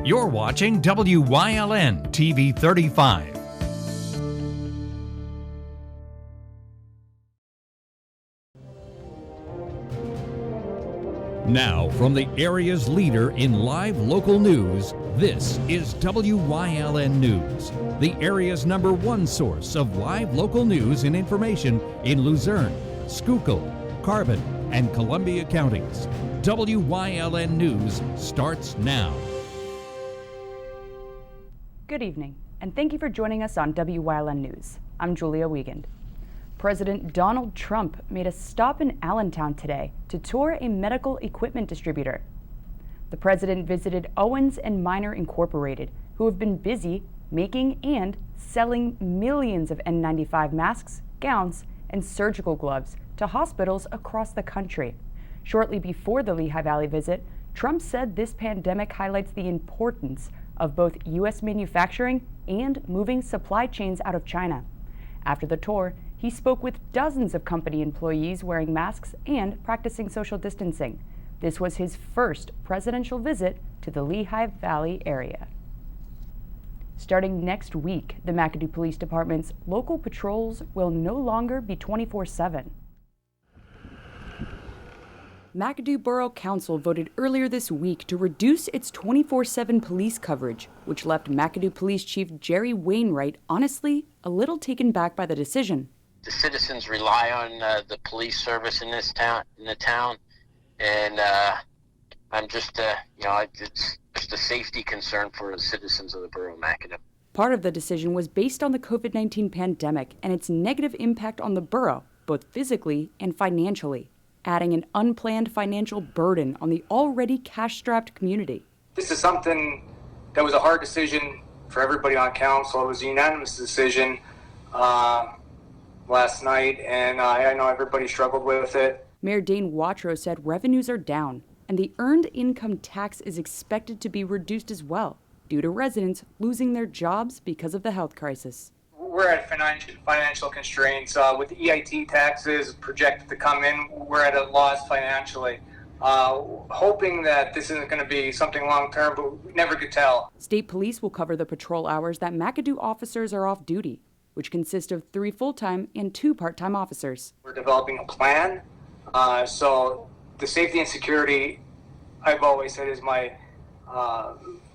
You're watching WYLN TV 35. Now, from the area's leader in live local news, this is WYLN News, the area's #1 source of live local news and information in Luzerne, Schuylkill, Carbon, and Columbia counties. WYLN News starts now. Good evening, and thank you for joining us on WYLN News. I'm Julia Wiegand. President Donald Trump made a stop in Allentown today to tour a medical equipment distributor. The president visited Owens & Minor Incorporated, who have been busy making and selling millions of N95 masks, gowns, and surgical gloves to hospitals across the country. Shortly before the Lehigh Valley visit, Trump said this pandemic highlights the importance of both U.S. manufacturing and moving supply chains out of China. After the tour, he spoke with dozens of company employees wearing masks and practicing social distancing. This was his first presidential visit to the Lehigh Valley area. Starting next week, the McAdoo Police Department's local patrols will no longer be 24/7. McAdoo Borough Council voted earlier this week to reduce its 24/7 police coverage, which left McAdoo Police Chief Jerry Wainwright honestly a little taken back by the decision. The citizens rely on the police service in the town, and I'm just, it's just a safety concern for the citizens of the borough of McAdoo. Part of the decision was based on the COVID-19 pandemic and its negative impact on the borough, both physically and financially, adding an unplanned financial burden on the already cash-strapped community. This is something that was a hard decision for everybody on council. It was a unanimous decision last night, and I know everybody struggled with it. Mayor Dane Watrow said revenues are down, and the earned income tax is expected to be reduced as well, due to residents losing their jobs because of the health crisis. We're at financial constraints. With the EIT taxes projected to come in, we're at a loss financially. Hoping that this isn't going to be something long-term, but we never could tell. State police will cover the patrol hours that McAdoo officers are off duty, which consist of 3 full-time and 2 part-time officers. We're developing a plan. So the safety and security, I've always said, is my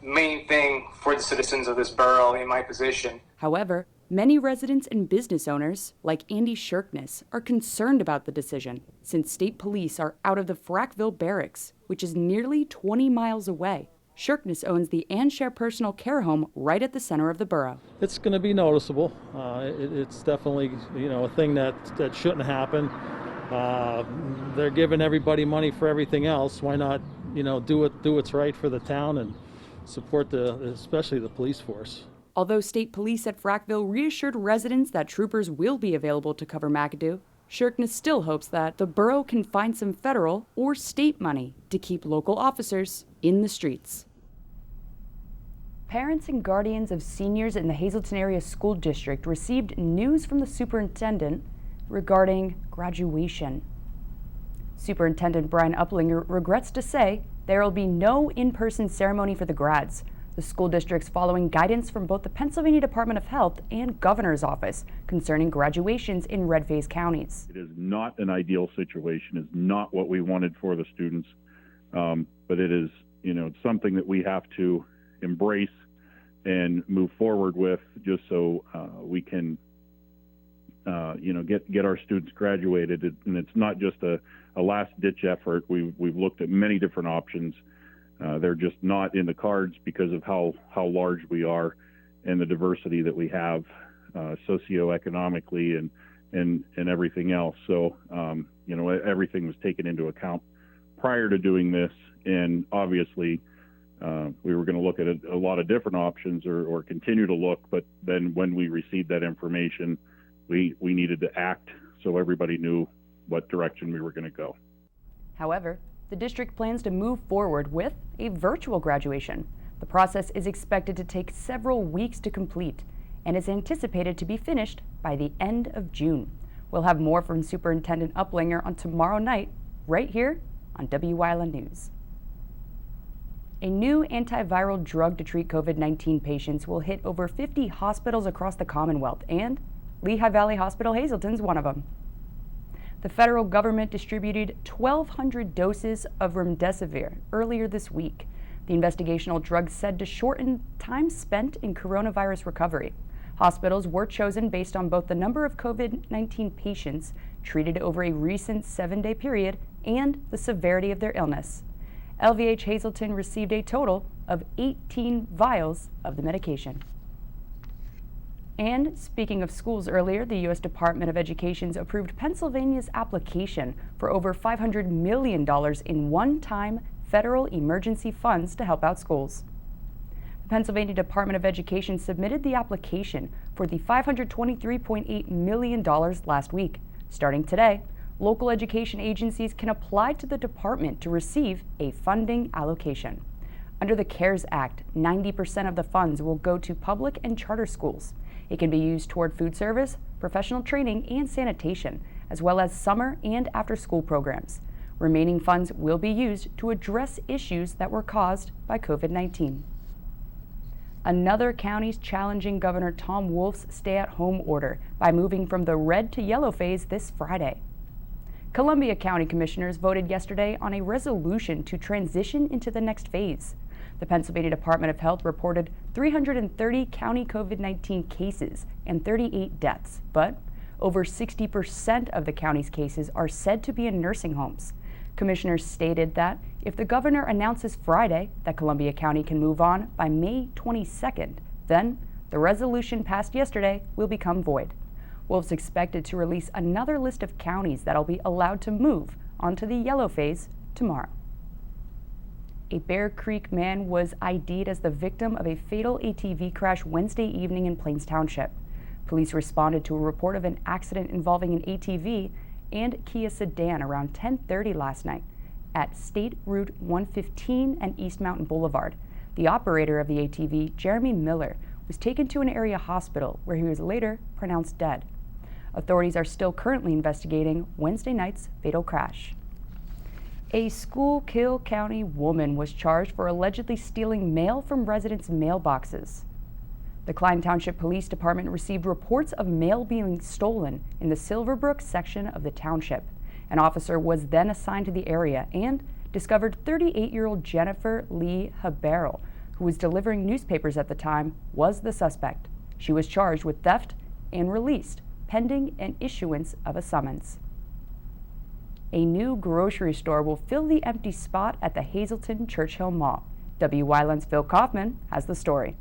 main thing for the citizens of this borough in my position. However, many residents and business owners, like Andy Shirkness, are concerned about the decision, since state police are out of the Frackville Barracks, which is nearly 20 miles away. Shirkness owns the Anshare Personal Care Home right at the center of the borough. It's going to be noticeable. It's definitely, a thing that shouldn't happen. They're giving everybody money for everything else. Why not, do what's right for the town and support especially the police force. Although state police at Frackville reassured residents that troopers will be available to cover McAdoo, Shirkness still hopes that the borough can find some federal or state money to keep local officers in the streets. Parents and guardians of seniors in the Hazleton Area School District received news from the superintendent regarding graduation. Superintendent Brian Uplinger regrets to say there will be no in-person ceremony for the grads. The school district's following guidance from both the Pennsylvania Department of Health and Governor's Office concerning graduations in red-phase counties. It is not an ideal situation. It's not what we wanted for the students, but it is, it's something that we have to embrace and move forward with, just so we can, get our students graduated. And it's not just a last-ditch effort. We've looked at many different options. They're just not in the cards because of how large we are and the diversity that we have socioeconomically and everything else. So, everything was taken into account prior to doing this. And obviously, we were going to look at a lot of different options or continue to look. But then when we received that information, we needed to act so everybody knew what direction we were going to go. However, the district plans to move forward with a virtual graduation. The process is expected to take several weeks to complete and is anticipated to be finished by the end of June. We'll have more from Superintendent Uplinger on tomorrow night, right here on WYLN News. A new antiviral drug to treat COVID-19 patients will hit over 50 hospitals across the Commonwealth, and Lehigh Valley Hospital Hazleton's one of them. The federal government distributed 1,200 doses of remdesivir earlier this week. The investigational drug said to shorten time spent in coronavirus recovery. Hospitals were chosen based on both the number of COVID-19 patients treated over a recent 7-day period and the severity of their illness. LVH Hazleton received a total of 18 vials of the medication. And speaking of schools earlier, the U.S. Department of Education approved Pennsylvania's application for over $500 million in one-time federal emergency funds to help out schools. The Pennsylvania Department of Education submitted the application for the $523.8 million last week. Starting today, local education agencies can apply to the department to receive a funding allocation. Under the CARES Act, 90% of the funds will go to public and charter schools. It can be used toward food service, professional training, and sanitation, as well as summer and after-school programs. Remaining funds will be used to address issues that were caused by COVID-19. Another county's challenging Governor Tom Wolf's stay-at-home order by moving from the red to yellow phase this Friday. Columbia County Commissioners voted yesterday on a resolution to transition into the next phase. The Pennsylvania Department of Health reported 330 county COVID-19 cases and 38 deaths, but over 60% of the county's cases are said to be in nursing homes. Commissioners stated that if the governor announces Friday that Columbia County can move on by May 22nd, then the resolution passed yesterday will become void. Wolf's expected to release another list of counties that'll be allowed to move onto the yellow phase tomorrow. A Bear Creek man was ID'd as the victim of a fatal ATV crash Wednesday evening in Plains Township. Police responded to a report of an accident involving an ATV and Kia sedan around 10:30 last night at State Route 115 and East Mountain Boulevard. The operator of the ATV, Jeremy Miller, was taken to an area hospital where he was later pronounced dead. Authorities are still currently investigating Wednesday night's fatal crash. A Schuylkill County woman was charged for allegedly stealing mail from residents' mailboxes. The Klein Township Police Department received reports of mail being stolen in the Silverbrook section of the township. An officer was then assigned to the area and discovered 38-year-old Jennifer Lee Haberl, who was delivering newspapers at the time, was the suspect. She was charged with theft and released, pending an issuance of a summons. A new grocery store will fill the empty spot at the Hazleton Churchill Mall. Wyln's Phil Kaufman has the story.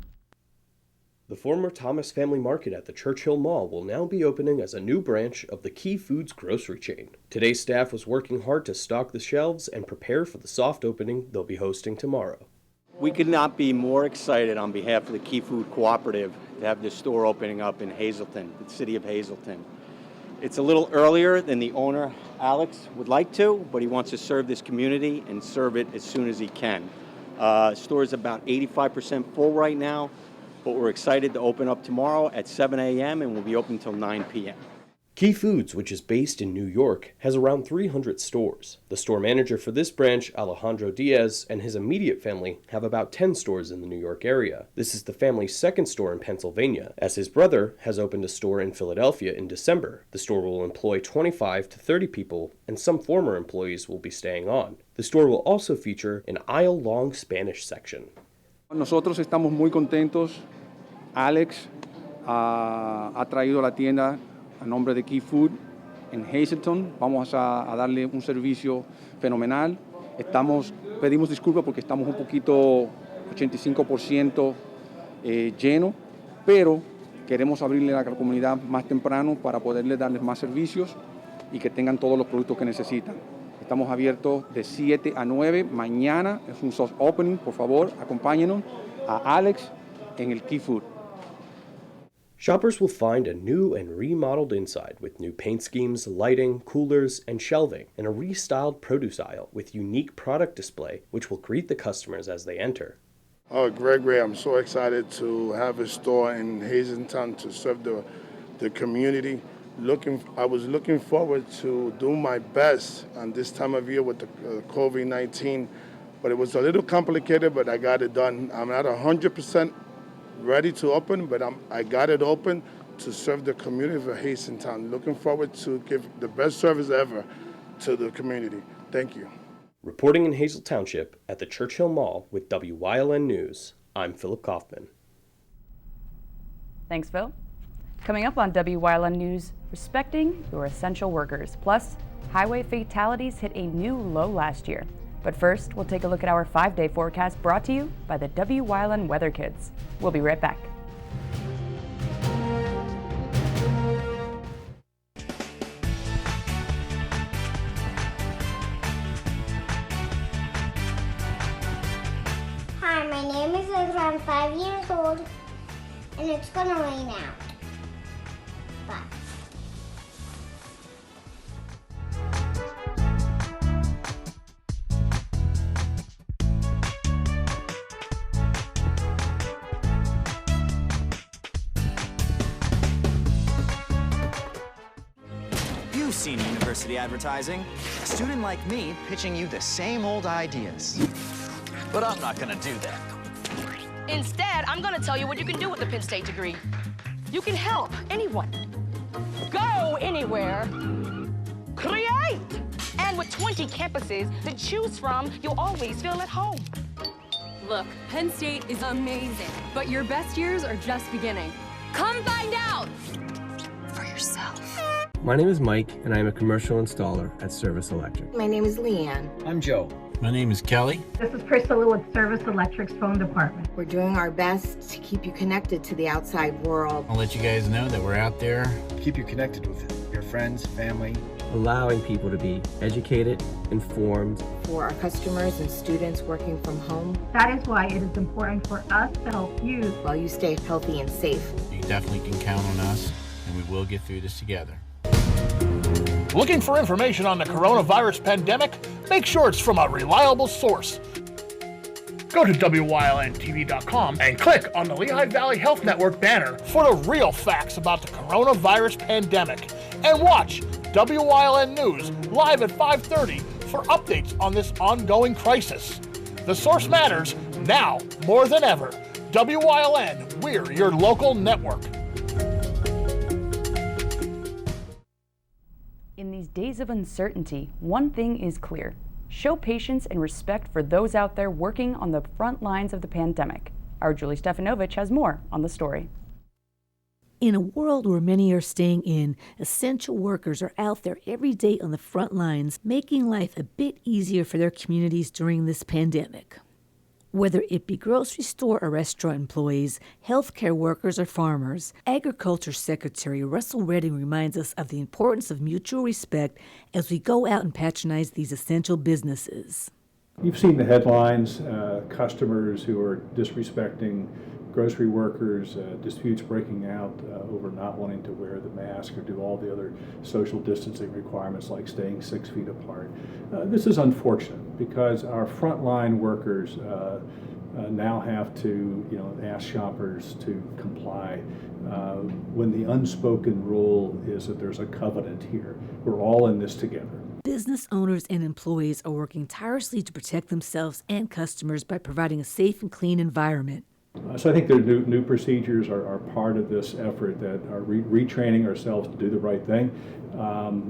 The former Thomas Family Market at the Churchill Mall will now be opening as a new branch of the Key Foods grocery chain. Today's staff was working hard to stock the shelves and prepare for the soft opening they'll be hosting tomorrow. We could not be more excited on behalf of the Key Food Cooperative to have this store opening up in Hazleton, the city of Hazleton. It's a little earlier than the owner, Alex, would like to, but he wants to serve this community and serve it as soon as he can. Store is about 85% full right now, but we're excited to open up tomorrow at 7 a.m. and we'll be open until 9 p.m. Key Foods, which is based in New York, has around 300 stores. The store manager for this branch, Alejandro Diaz, and his immediate family have about 10 stores in the New York area. This is the family's second store in Pennsylvania, as his brother has opened a store in Philadelphia in December. The store will employ 25 to 30 people, and some former employees will be staying on. The store will also feature an aisle-long Spanish section. Nosotros estamos muy contentos. Alex ha traído la tienda a nombre de Key Food en Hazleton. Vamos a darle un servicio fenomenal. Pedimos disculpas porque estamos un poquito 85% lleno, pero queremos abrirle a la comunidad más temprano para poderle darles más servicios y que tengan todos los productos que necesitan. Estamos abiertos de 7 a 9. Mañana es un soft opening. Por favor, acompáñenos a Alex en el Key Food. Shoppers will find a new and remodeled inside with new paint schemes, lighting, coolers, and shelving, and a restyled produce aisle with unique product display which will greet the customers as they enter. Oh, Gregory, I'm so excited to have a store in Hazleton to serve the community. I was looking forward to do my best on this time of year with the COVID-19 but it was a little complicated, but I got it done. I'm not 100% ready to open, but I got it open to serve the community of Hazeltown. Looking forward to give the best service ever to the community. Thank you. Reporting in Hazel Township at the Churchill Mall with WYLN News, I'm Philip Kaufman. Thanks, Phil. Coming up on WYLN News, respecting your essential workers. Plus, highway fatalities hit a new low last year. But first, we'll take a look at our 5-day forecast brought to you by the WYLN Weather Kids. We'll be right back. Hi, my name is Ezra. I'm 5 years old, and it's gonna rain out. Bye. You've seen university advertising. A student like me pitching you the same old ideas. But I'm not gonna do that. Instead, I'm gonna tell you what you can do with a Penn State degree. You can help anyone. Go anywhere. Create! And with 20 campuses to choose from, you'll always feel at home. Look, Penn State is amazing, but your best years are just beginning. Come find out for yourself. My name is Mike, and I am a commercial installer at Service Electric. My name is Leanne. I'm Joe. My name is Kelly. This is Priscilla with Service Electric's phone department. We're doing our best to keep you connected to the outside world. I'll let you guys know that we're out there. Keep you connected with your friends, family. Allowing people to be educated, informed. For our customers and students working from home. That is why it is important for us to help you while you stay healthy and safe. You definitely can count on us, and we will get through this together. Looking for information on the coronavirus pandemic? Make sure it's from a reliable source. Go to WYLNTV.com and click on the Lehigh Valley Health Network banner for the real facts about the coronavirus pandemic. And watch WYLN News live at 5:30 for updates on this ongoing crisis. The source matters now more than ever. WYLN, we're your local network. In these days of uncertainty, one thing is clear. Show patience and respect for those out there working on the front lines of the pandemic. Our Julie Stefanovich has more on the story. In a world where many are staying in, essential workers are out there every day on the front lines, making life a bit easier for their communities during this pandemic. Whether it be grocery store or restaurant employees, healthcare workers or farmers, Agriculture Secretary Russell Redding reminds us of the importance of mutual respect as we go out and patronize these essential businesses. You've seen the headlines, customers who are disrespecting grocery workers, disputes breaking out over not wanting to wear the mask or do all the other social distancing requirements like staying 6 feet apart. This is unfortunate because our frontline workers now have to, ask shoppers to comply when the unspoken rule is that there's a covenant here. We're all in this together. Business owners and employees are working tirelessly to protect themselves and customers by providing a safe and clean environment. So I think the new procedures are part of this effort that are retraining ourselves to do the right thing.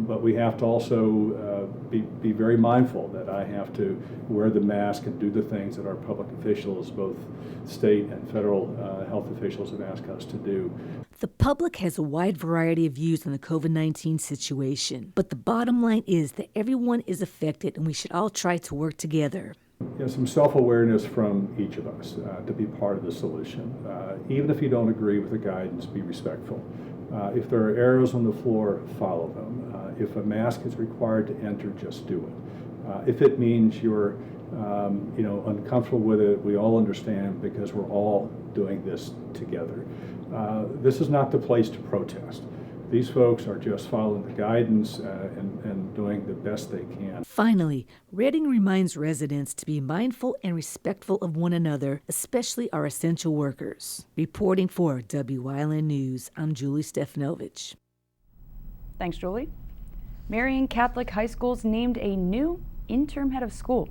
But we have to also be very mindful that I have to wear the mask and do the things that our public officials, both state and federal health officials, have asked us to do. The public has a wide variety of views on the COVID-19 situation, but the bottom line is that everyone is affected and we should all try to work together. Some self-awareness from each of us to be part of the solution. Even if you don't agree with the guidance, be respectful. If there are arrows on the floor, follow them. If a mask is required to enter, just do it. If it means you're uncomfortable with it, we all understand because we're all doing this together. This is not the place to protest. These folks are just following the guidance and doing the best they can. Finally, Redding reminds residents to be mindful and respectful of one another, especially our essential workers. Reporting for WYLN News, I'm Julie Stefanovich. Thanks, Julie. Marian Catholic High School's named a new interim head of school.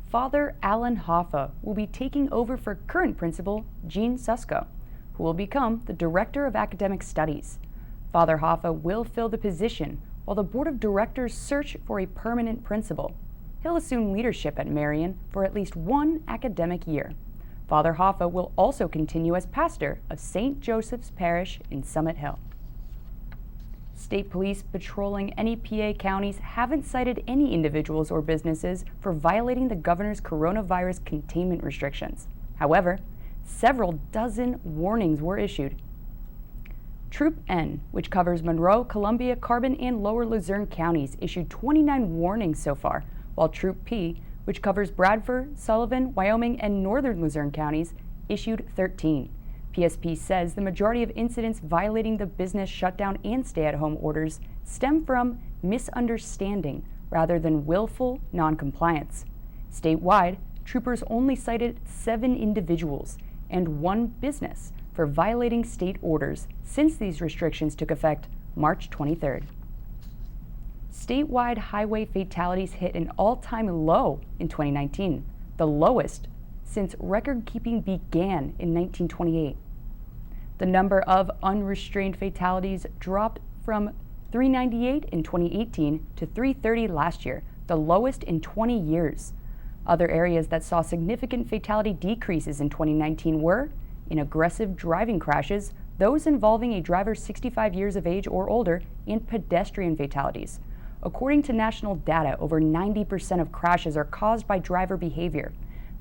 Father Alan Hoffa will be taking over for current principal Gene Susko, who will become the Director of Academic Studies. Father Hoffa will fill the position while the Board of Directors search for a permanent principal. He'll assume leadership at Marion for at least one academic year. Father Hoffa will also continue as pastor of St. Joseph's Parish in Summit Hill. State police patrolling any PA counties haven't cited any individuals or businesses for violating the governor's coronavirus containment restrictions. However, several dozen warnings were issued. Troop N, which covers Monroe, Columbia, Carbon, and Lower Luzerne counties, issued 29 warnings so far, while Troop P, which covers Bradford, Sullivan, Wyoming, and Northern Luzerne counties, issued 13. PSP says the majority of incidents violating the business shutdown and stay-at-home orders stem from misunderstanding rather than willful noncompliance. Statewide, troopers only cited 7 individuals and 1 business for violating state orders since these restrictions took effect March 23rd. Statewide highway fatalities hit an all-time low in 2019, the lowest since record-keeping began in 1928. The number of unrestrained fatalities dropped from 398 in 2018 to 330 last year, the lowest in 20 years. Other areas that saw significant fatality decreases in 2019 were in aggressive driving crashes, those involving a driver 65 years of age or older, and pedestrian fatalities. According to national data, over 90% of crashes are caused by driver behavior.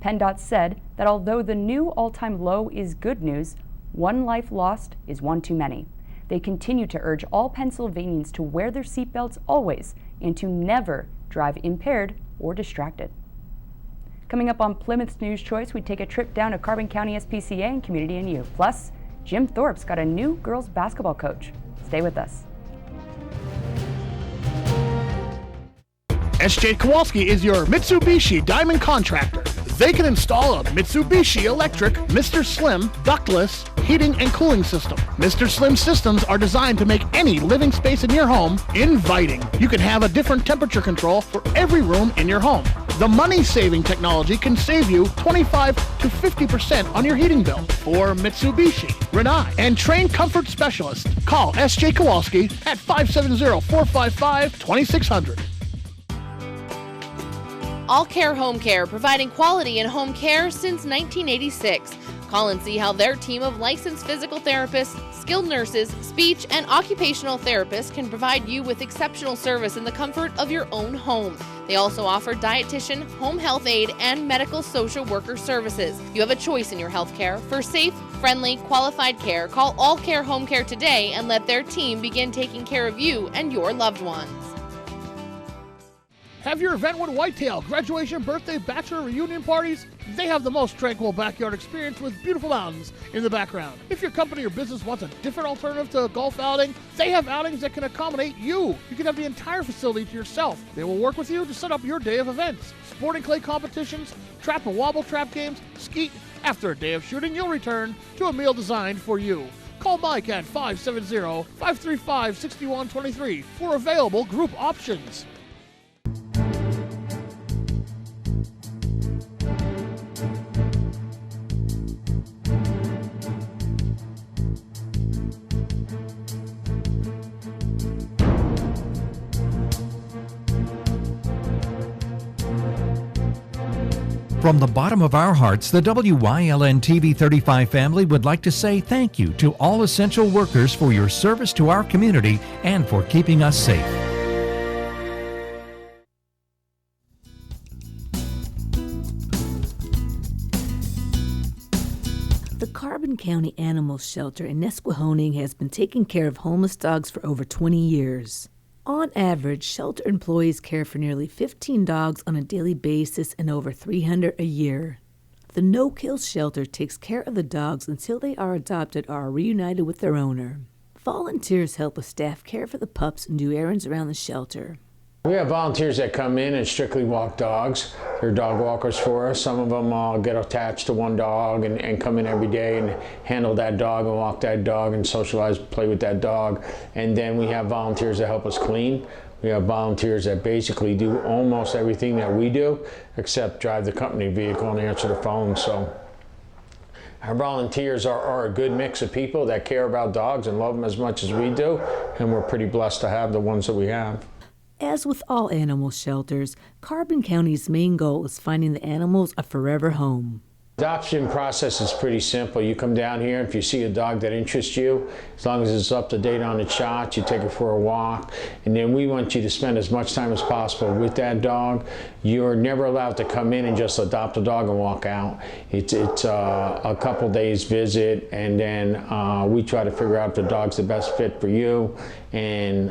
PennDOT said that although the new all-time low is good news, one life lost is one too many. They continue to urge all Pennsylvanians to wear their seatbelts always and to never drive impaired or distracted. Coming up on Plymouth's News Choice, we take a trip down to Carbon County SPCA and Community NU. Plus, Jim Thorpe's got a new girls basketball coach. Stay with us. SJ Kowalski is your Mitsubishi Diamond Contractor. They can install a Mitsubishi electric Mr. Slim ductless heating and cooling system. Mr. Slim systems are designed to make any living space in your home inviting. You can have a different temperature control for every room in your home. The money-saving technology can save you 25 to 50% on your heating bill. For Mitsubishi, Renai, and trained comfort specialists, call SJ Kowalski at 570-455-2600. All Care Home Care, providing quality in home care since 1986. Call and see how their team of licensed physical therapists, skilled nurses, speech, and occupational therapists can provide you with exceptional service in the comfort of your own home. They also offer dietitian, home health aide, and medical social worker services. You have a choice in your health care. For safe, friendly, qualified care, call All Care Home Care today and let their team begin taking care of you and your loved ones. Have your event with Whitetail, graduation, birthday, bachelor, reunion parties? They have the most tranquil backyard experience with beautiful mountains in the background. If your company or business wants a different alternative to a golf outing, they have outings that can accommodate you. You can have the entire facility to yourself. They will work with you to set up your day of events. Sporting clay competitions, trap and wobble trap games, skeet. After a day of shooting, you'll return to a meal designed for you. Call Mike at 570-535-6123 for available group options. From the bottom of our hearts, the WYLN TV 35 family would like to say thank you to all essential workers for your service to our community and for keeping us safe. The Carbon County Animal Shelter in Nesquehoning has been taking care of homeless dogs for over 20 years. On average, shelter employees care for nearly 15 dogs on a daily basis and over 300 a year. The no-kill shelter takes care of the dogs until they are adopted or are reunited with their owner. Volunteers help with staff care for the pups and do errands around the shelter. We have volunteers that come in and strictly walk dogs. They're dog walkers for us. Some of them get attached to one dog and come in every day and handle that dog and walk that dog and socialize, play with that dog. And then we have volunteers that help us clean. We have volunteers that basically do almost everything that we do, except drive the company vehicle and answer the phone. So our volunteers are a good mix of people that care about dogs and love them as much as we do, and we're pretty blessed to have the ones that we have. As with all animal shelters, Carbon County's main goal is finding the animals a forever home. Adoption process is pretty simple. You come down here, if you see a dog that interests you, as long as it's up to date on its shots, you take it for a walk, and then we want you to spend as much time as possible with that dog. You're never allowed to come in and just adopt a dog and walk out. It's a couple days visit, and then we try to figure out if the dog's the best fit for you, and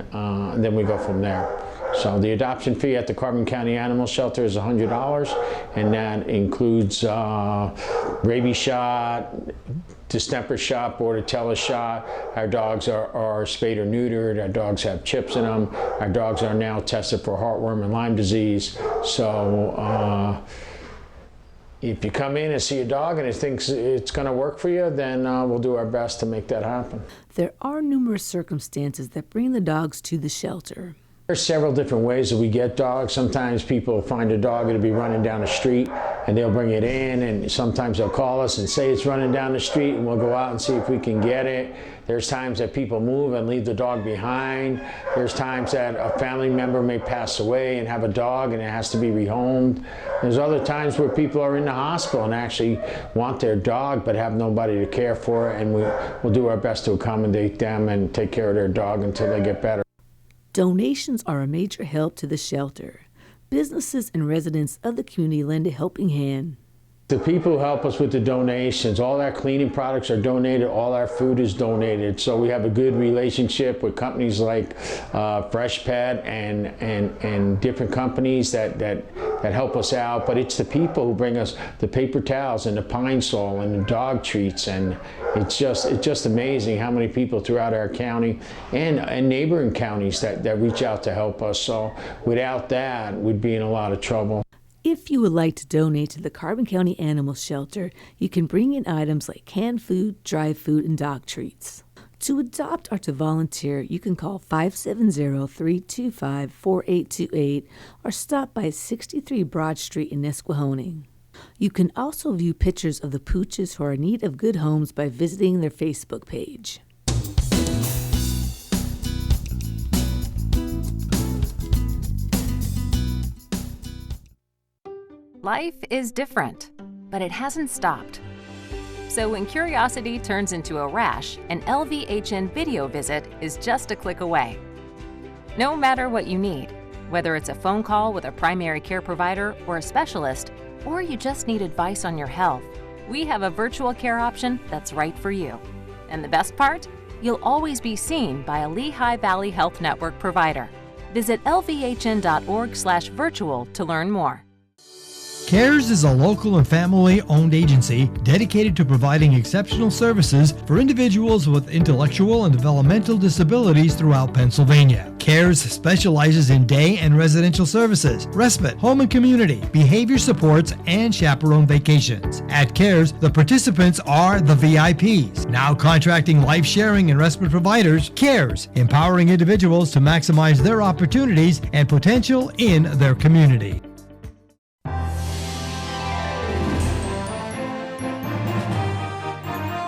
then we go from there. So the adoption fee at the Carbon County Animal Shelter is $100, and that includes rabies shot, distemper shot, bordetella shot. Our dogs are spayed or neutered. Our dogs have chips in them. Our dogs are now tested for heartworm and Lyme disease. So if you come in and see a dog and it thinks it's going to work for you, then we'll do our best to make that happen. There are numerous circumstances that bring the dogs to the shelter. There's several different ways that we get dogs. Sometimes people find a dog that'll be running down the street and they'll bring it in, and sometimes they'll call us and say it's running down the street, and we'll go out and see if we can get it. There's times that people move and leave the dog behind. There's times that a family member may pass away and have a dog and it has to be rehomed. There's other times where people are in the hospital and actually want their dog but have nobody to care for it, and we'll do our best to accommodate them and take care of their dog until they get better. Donations are a major help to the shelter. Businesses and residents of the community lend a helping hand. The people who help us with the donations, all our cleaning products are donated, all our food is donated. So we have a good relationship with companies like Fresh Pet and different companies that help us out. But it's the people who bring us the paper towels and the pine sol and the dog treats, and it's just amazing how many people throughout our county and neighboring counties that reach out to help us. So without that, we'd be in a lot of trouble. If you would like to donate to the Carbon County Animal Shelter, you can bring in items like canned food, dry food, and dog treats. To adopt or to volunteer, you can call 570-325-4828 or stop by 63 Broad Street in Nesquehoning. You can also view pictures of the pooches who are in need of good homes by visiting their Facebook page. Life is different, but it hasn't stopped. So when curiosity turns into a rash, an LVHN video visit is just a click away. No matter what you need, whether it's a phone call with a primary care provider or a specialist, or you just need advice on your health, we have a virtual care option that's right for you. And the best part? You'll always be seen by a Lehigh Valley Health Network provider. Visit lvhn.org/virtual to learn more. CARES is a local and family-owned agency dedicated to providing exceptional services for individuals with intellectual and developmental disabilities throughout Pennsylvania. CARES specializes in day and residential services, respite, home and community, behavior supports, and chaperone vacations. At CARES, the participants are the VIPs. Now contracting life-sharing and respite providers, CARES, empowering individuals to maximize their opportunities and potential in their community.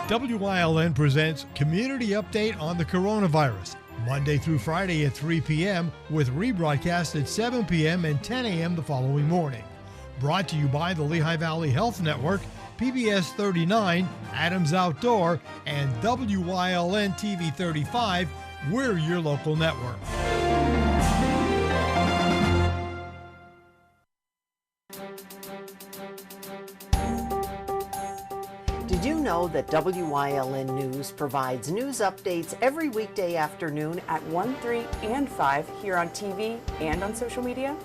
WYLN presents Community Update on the Coronavirus, Monday through Friday at 3 p.m. with rebroadcast at 7 p.m. and 10 a.m. the following morning. Brought to you by the Lehigh Valley Health Network, PBS 39, Adams Outdoor, and WYLN TV 35. We're your local network. Did you know that WYLN News provides news updates every weekday afternoon at 1, 3, and 5 here on TV and on social media?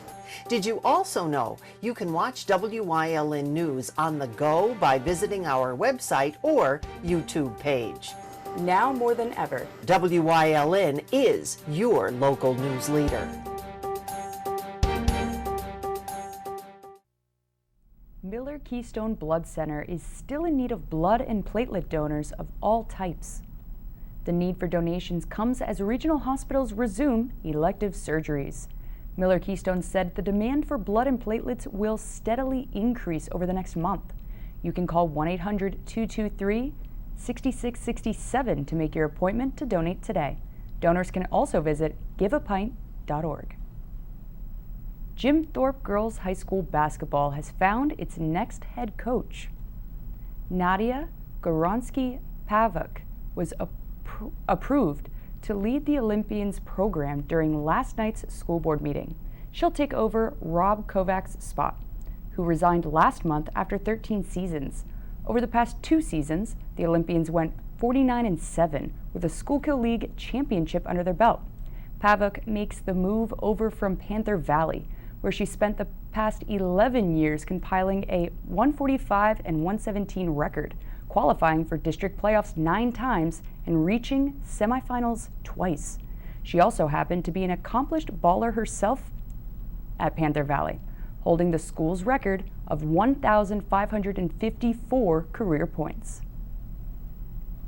Did you also know you can watch WYLN News on the go by visiting our website or YouTube page? Now more than ever, WYLN is your local news leader. Miller Keystone Blood Center is still in need of blood and platelet donors of all types. The need for donations comes as regional hospitals resume elective surgeries. Miller Keystone said the demand for blood and platelets will steadily increase over the next month. You can call 1-800-223-6667 to make your appointment to donate today. Donors can also visit giveapint.org. Jim Thorpe Girls High School basketball has found its next head coach. Nadia Goronsky-Pavuk was approved to lead the Olympians program during last night's school board meeting. She'll take over Rob Kovac's spot, who resigned last month after 13 seasons. Over the past 2 seasons, the Olympians went 49-7 with a Schuylkill League championship under their belt. Pavuk makes the move over from Panther Valley, where she spent the past 11 years compiling a 145 and 117 record, qualifying for district playoffs 9 times and reaching semifinals twice. She also happened to be an accomplished baller herself at Panther Valley, holding the school's record of 1,554 career points.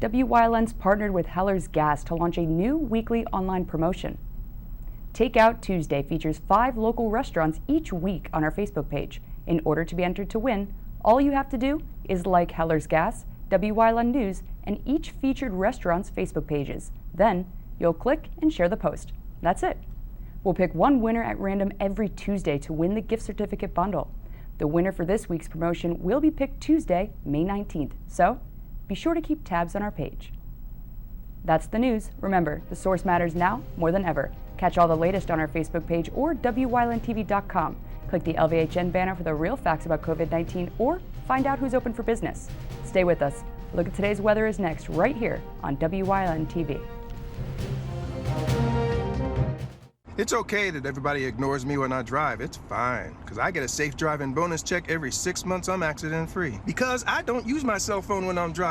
Wyln's partnered with Heller's Gas to launch a new weekly online promotion. Takeout Tuesday features 5 local restaurants each week on our Facebook page. In order to be entered to win, all you have to do is like Heller's Gas, Wyln News, and each featured restaurant's Facebook pages. Then you'll click and share the post. That's it. We'll pick one winner at random every Tuesday to win the gift certificate bundle. The winner for this week's promotion will be picked Tuesday, May 19th, so be sure to keep tabs on our page. That's the news. Remember, the source matters now more than ever. Catch all the latest on our Facebook page or WYLNTV.com. Click the LVHN banner for the real facts about COVID-19 or find out who's open for business. Stay with us. Look at Today's Weather is next, right here on WYLN TV. It's okay that everybody ignores me when I drive. It's fine, because I get a safe driving bonus check every 6 months I'm accident-free. Because I don't use my cell phone when I'm driving.